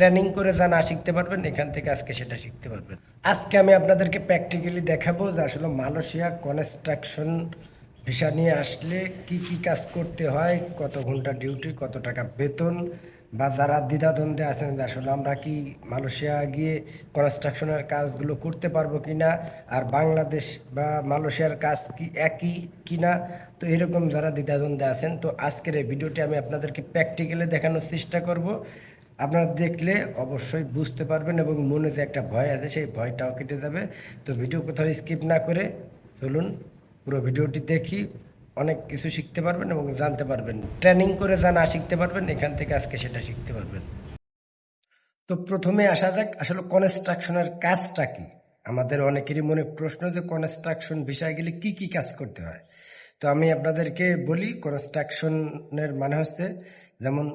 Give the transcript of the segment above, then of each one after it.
Training করে যা না শিখতে পারবেন, এখান থেকে আজকে সেটা শিখতে পারবেন। আজকে আমি আপনাদেরকে প্র্যাকটিক্যালি দেখাবো যে আসলে মালয়েশিয়া কনস্ট্রাকশন ভিসা নিয়ে আসলে কি কি কাজ করতে হয়, কত ঘন্টা ডিউটি, কত টাকা বেতন, বা যারা দ্বিধাদ্বন্দ্বে আছেন যে আসলে আমরা কি মালয়েশিয়া গিয়ে কনস্ট্রাকশনের কাজগুলো করতে পারবো কি না, আর বাংলাদেশ বা মালয়েশিয়ার কাজ কি একই কি না, তো এরকম যারা দ্বিধাদ্বন্দ্বে আছেন, তো আজকের এই ভিডিওটি আমি আপনাদেরকে প্র্যাকটিক্যালি দেখানোর চেষ্টা করব। আপনারা দেখলে অবশ্যই বুঝতে পারবেন এবং মনে যে একটা ভয় আছে সেই ভয়টাও কেটে যাবে। তো ভিডিও কোথাও স্কিপ না করে চলুন পুরো ভিডিওটি দেখি, অনেক কিছু শিখতে পারবেন এবং জানতে পারবেন। ট্রেনিং করে যা না শিখতে পারবেন, এখান থেকে আজকে সেটা শিখতে পারবেন। তো প্রথমে আসা যাক আসলে কনস্ট্রাকশনের কাজটা কি। আমাদের অনেকেরই মনে প্রশ্ন যে কনস্ট্রাকশন বিষয়ে গেলে কি কি কাজ করতে হয়। তো আমি আপনাদেরকে বলি, কনস্ট্রাকশনের মানে হচ্ছে যেমন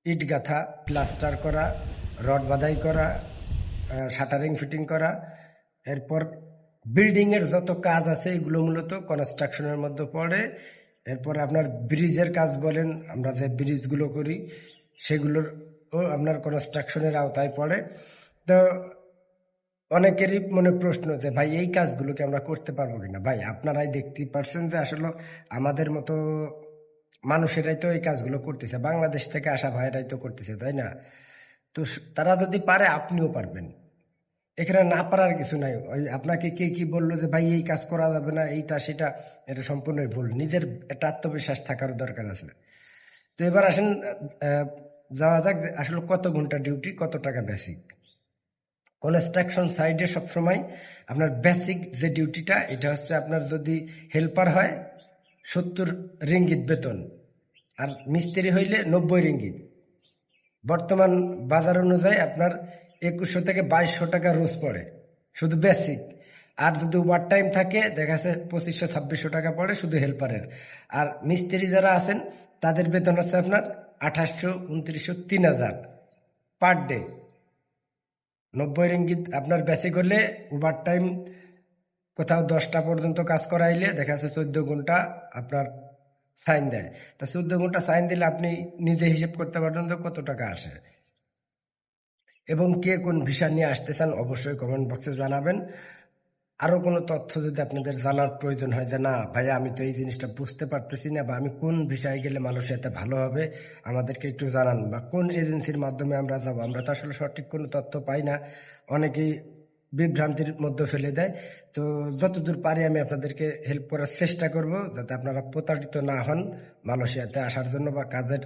ইট গাঁথা, প্লাস্টার করা, রড বাঁধাই করা, শাটারিং ফিটিং করা, এরপর বিল্ডিংয়ের যত কাজ আছে এগুলো মূলত কনস্ট্রাকশনের মধ্যে পড়ে। এরপর আপনার ব্রিজের কাজ বলেন, আমরা যে ব্রিজগুলো করি সেগুলোর ও আপনার কনস্ট্রাকশনের আওতায় পড়ে। তো অনেকেরই মনে প্রশ্ন যে ভাই এই কাজগুলোকে আমরা করতে পারবো কিনা। ভাই আপনারাই দেখতেই পারছেন যে আসলে আমাদের মতো মানুষেরাই তো এই কাজগুলো করতেছে, বাংলাদেশ থেকে আসা ভাইরাই তো করতেছে, তাই না? তো তারা যদি পারে আপনিও পারবেন, এখানে না পারার কিছু নাই। ওই আপনাকে কে কি বললো যে ভাই এই কাজ করা যাবে না, এইটা সেটা, এটা সম্পূর্ণই ভুল। নিজের একটা আত্মবিশ্বাস থাকার দরকার আছে। তো এবার আসেন, আহ, যাওয়া যাক যে আসলে কত ঘন্টা ডিউটি, কত টাকা বেসিক। কনস্ট্রাকশন সাইডে সবসময় আপনার বেসিক যে ডিউটিটা, এটা হচ্ছে আপনার যদি হেল্পার হয় 70 রিঙ্গিত বেতন, আর মিস্ত্রি হইলে 90 রিঙ্গিত। বর্তমান বাজার অনুযায়ী আপনার 2100 থেকে 2200 টাকা রোজ পড়ে শুধু বেসিক। আর যদি ওভার টাইম থাকে দেখা যাচ্ছে 2500-2600 টাকা পড়ে শুধু হেল্পারের। আর মিস্ত্রি যারা আছেন তাদের বেতন হচ্ছে আপনার 2800, 2900, 3000 পার ডে। 90 রিঙ্গিত আপনার বেসিক হলে, ওভার টাইম কোথাও 10টা পর্যন্ত কাজ করাইলে দেখা যাচ্ছে 14 ঘন্টা আপনার সাইন দেয়। তা 14 ঘন্টা সাইন দিলে আপনি নিজে হিসেব করতে পারবেন যে কত টাকা আসে। এবং কে কোন ভিসা নিয়ে আসতে চান অবশ্যই কমেন্ট বক্সে জানাবেন। আরো কোনো তথ্য যদি আপনাদের জানার প্রয়োজন হয় যে না ভাইয়া আমি তো এই জিনিসটা বুঝতে পারতেছি না, বা আমি কোন ভিসায় গেলে মালয়েশিয়াতে ভালো হবে, আমাদেরকে একটু জানান, বা কোন এজেন্সির মাধ্যমে আমরা যাবো। আমরা তো আসলে সঠিক কোনো তথ্য পাই না, অনেকেই বিভ্রান্তির মধ্যে ফেলে দেয়। তো যতদূর পারি আমি আপনাদেরকে হেল্প করার চেষ্টা করব, যাতে আপনারা প্রতারিত না হন মালয়েশিয়াতে আসার জন্য, বা কাজের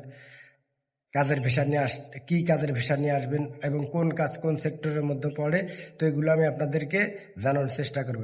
কাজের ভিসা নিয়ে কি কাজের ভিসা নিয়ে আসবেন এবং কোন কাজ কোন সেক্টরের মধ্যে পড়ে। তো এগুলো আমি আপনাদেরকে জানার চেষ্টা করব।